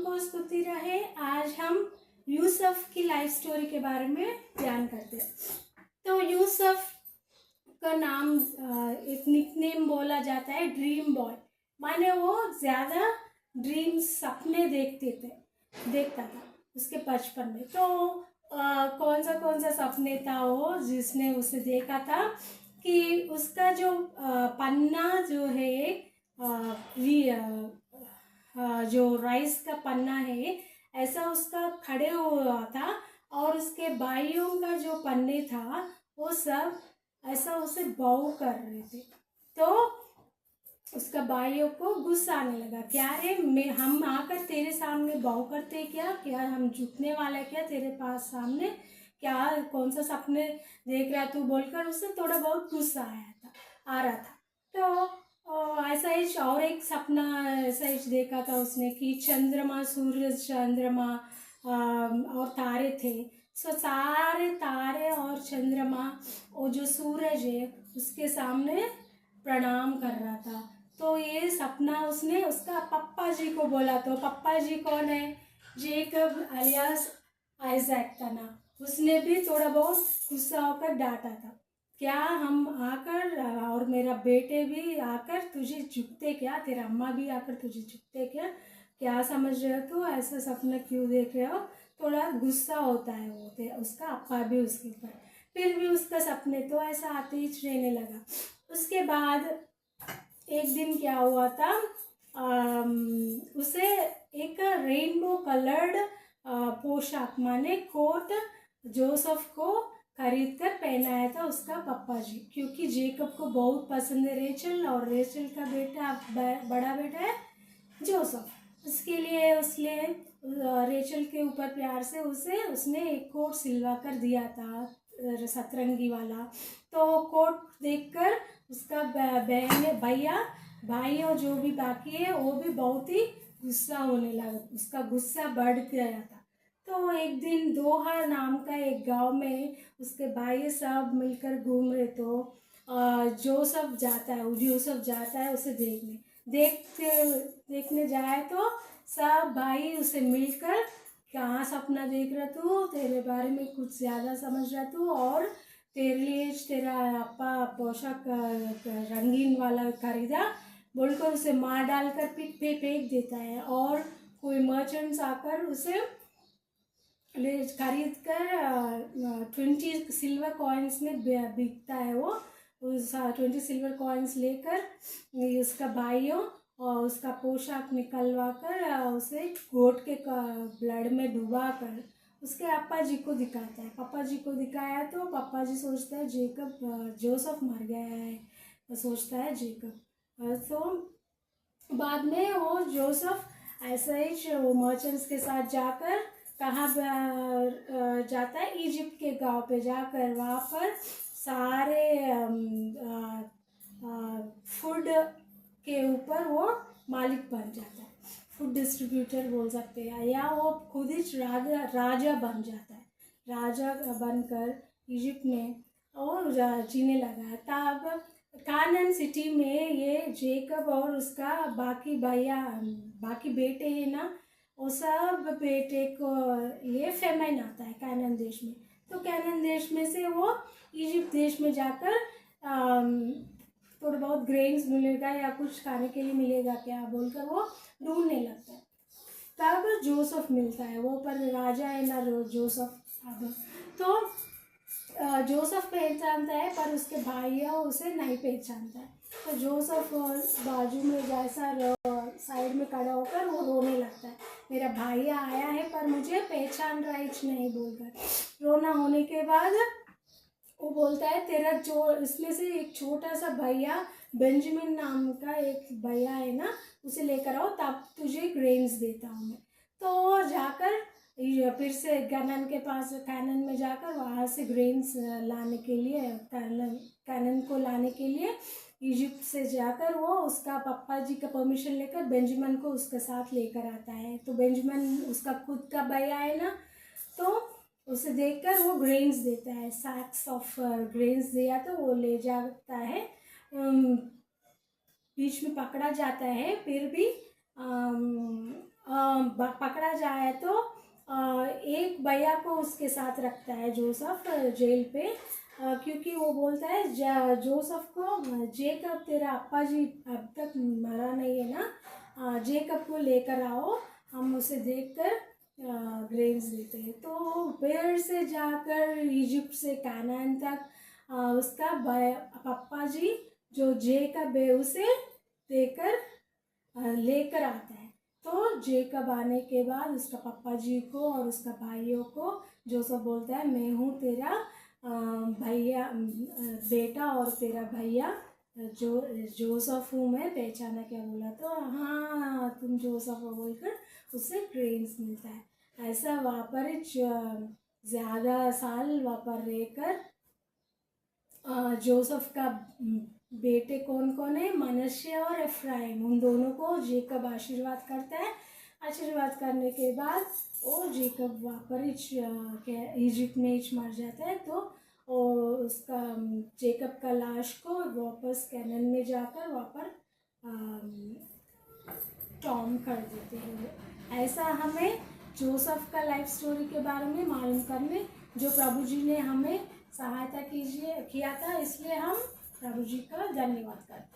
को स्तुति रहे। आज हम यूसुफ की लाइफ स्टोरी के बारे में ध्यान करते हैं। तो यूसुफ का नाम एक निकनेम बोला जाता है ड्रीम बॉय, माने वो ज़्यादा ड्रीम्स सपने देखता था उसके बचपन में। तो कौन सा सपने था वो जिसने उसे देखा था कि उसका जो पन्ना जो है जो राइस का पन्ना है ऐसा उसका खड़े हुआ था और उसके भाइयों का जो पन्ने था वो सब ऐसा उसे बाऊ कर रहे थे। तो उसका भाइयों को गुस्सा आने लगा, क्या रे हम आकर तेरे सामने बाऊ करते क्या हम झुकने वाला है क्या तेरे पास सामने, क्या कौन सा सपने देख रहा तू बोलकर उसे थोड़ा बहुत गुस्सा आ रहा था। तो ऐसा ही और एक सपना ऐसा ही देखा था उसने कि चंद्रमा सूरज चंद्रमा और तारे थे। सो सारे तारे और चंद्रमा और जो सूरज है उसके सामने प्रणाम कर रहा था। तो ये सपना उसने उसका पप्पा जी को बोला। तो पप्पा जी कौन है? जेकब अलियास आइजैक का नाम। उसने भी थोड़ा बहुत गुस्सा होकर डांटा था, क्या हम आकर और मेरा बेटे भी आकर तुझे झुकते क्या, तेरा अम्मा भी आकर तुझे झुकते क्या समझ रहे हो तू, ऐसा सपना क्यों देख रहे हो? थोड़ा गुस्सा होता है वो उसका अप्पा भी उसके ऊपर। फिर भी उसका सपने तो ऐसा आते ही रहने लगा। उसके बाद एक दिन क्या हुआ था, उसे एक रेनबो कलर्ड पोशाक माने कोट जोसेफ को खरीद कर पहनाया था उसका पापा जी, क्योंकि जेकब को बहुत पसंद है रेचल और रेचल का बेटा बड़ा बेटा है जोसेफ। उसके लिए उसने रेचल के ऊपर प्यार से उसने एक कोट सिलवा कर दिया था सतरंगी वाला। तो कोट देखकर उसका बहन भाई और जो भी बाकी है वो भी बहुत ही गुस्सा होने लगा, उसका गुस्सा बढ़ गया था। तो एक दिन दोहा नाम का एक गांव में उसके भाई सब मिलकर घूम रहे। तो जोसेफ जाता है उसे देखने जाए तो सब भाई उसे मिलकर, कहाँ सपना देख रहा तू, तेरे बारे में कुछ ज़्यादा समझ रहा तू और तेरे लिए तेरा अप्पा पोशाक रंगीन वाला खरीदा बोलकर उसे मार डालकर पीठ पे फेंक देता है। और कोई मर्चेंट्स आकर उसे खरीद कर 20 सिल्वर कॉइन्स में बिकता है। वो उस 20 सिल्वर कॉइन्स लेकर उसका भाइयों और उसका पोशाक निकलवा कर उसे गोट के ब्लड में डुबा कर उसके अप्पा जी को दिखाता है। पापा जी को दिखाया तो पापा जी सोचता है जोसेफ मर गया है, तो सोचता है जेकब। तो बाद में वो जोसेफ ऐसा ही वो मर्चेंट्स के साथ जाकर कहाँ जाता है, इजिप्ट के गांव पे जाकर वहाँ पर सारे फूड के ऊपर वो मालिक बन जाता है, फूड डिस्ट्रीब्यूटर बोल सकते हैं, या वो खुद ही राजा बन जाता है। राजा बनकर इजिप्ट में और जीने लगा। तब कानान सिटी में ये जेकब और उसका बाकी बेटे हैं ना, वो सब बेटे को ये फेमाइन आता है कानान देश में। तो कानान देश में से वो इजिप्ट देश में जाकर थोड़ा बहुत ग्रेन्स मिलेगा या कुछ खाने के लिए मिलेगा क्या बोलकर वो ढूंढने लगता है। तब जोसेफ मिलता है, वो पर राजा है ना जोसेफ। अब तो जोसेफ पहचानता है पर उसके भाई उसे नहीं पहचानता है। तो जोसेफ बाजू में जैसा साइड में खड़ा होकर वो रोने लगता है, मेरा भाई आया है पर मुझे पहचान रहा है नहीं बोलकर। रोना होने के बाद वो बोलता है तेरा जो इसमें से एक छोटा सा भैया बेंजामिन नाम का एक भैया है ना, उसे लेकर आओ तब तुझे ग्रेन्स देता हूँ मैं। तो जाकर फिर से कानान में जाकर वहाँ से ग्रेन्स लाने के लिए कानान को लाने के लिए इजिप्ट से जाकर वो उसका पापा जी का परमिशन लेकर बेंजामिन को उसके साथ लेकर आता है। तो बेंजामिन उसका खुद का भैया है ना, तो उसे देखकर वो ग्रेन्स देता है, सैक्स ऑफ ग्रेन्स दिया तो वो ले जाता है। बीच में पकड़ा जाता है, फिर भी पकड़ा जाए तो एक भैया को उसके साथ रखता है जोसेफ जेल पे, क्योंकि वो बोलता है जोसेफ को, जेकब तेरा अप्पा जी अब तक मरा नहीं है ना, जेकब को लेकर आओ, हम उसे देखकर ग्रेव्स देते हैं। तो फिर से जाकर इजिप्ट से कानान तक उसका पप्पा जी जो जेकब है उसे देकर लेकर आता है। तो जेकब आने के बाद उसका पप्पा जी को और उसका भाइयों को जोसेफ बोलता है, मैं हूँ तेरा भैया, बेटा और तेरा भैया जोसेफ हूँ मैं, पहचाना क्या? बोला तो हाँ तुम जोसेफ हो बोलकर उससे ग्रेन्स मिलता है। ऐसा वहाँ पर ज़्यादा साल वहाँ पर रहकर जोसेफ का बेटे कौन कौन है? मनश्शे और एफ्राइम, उन दोनों को जेकब आशीर्वाद करता है। आशीर्वाद करने के बाद वो जेकब वहाँ पर इजिप्ट में मर जाता है। तो उसका जेकब का लाश को वापस कैनान में जाकर वहाँ पर टॉम कर देते हैं। ऐसा हमें जोसेफ का लाइफ स्टोरी के बारे में मालूम करने जो प्रभु जी ने हमें सहायता किया था, इसलिए हम प्रभु जी का धन्यवाद करते हैं।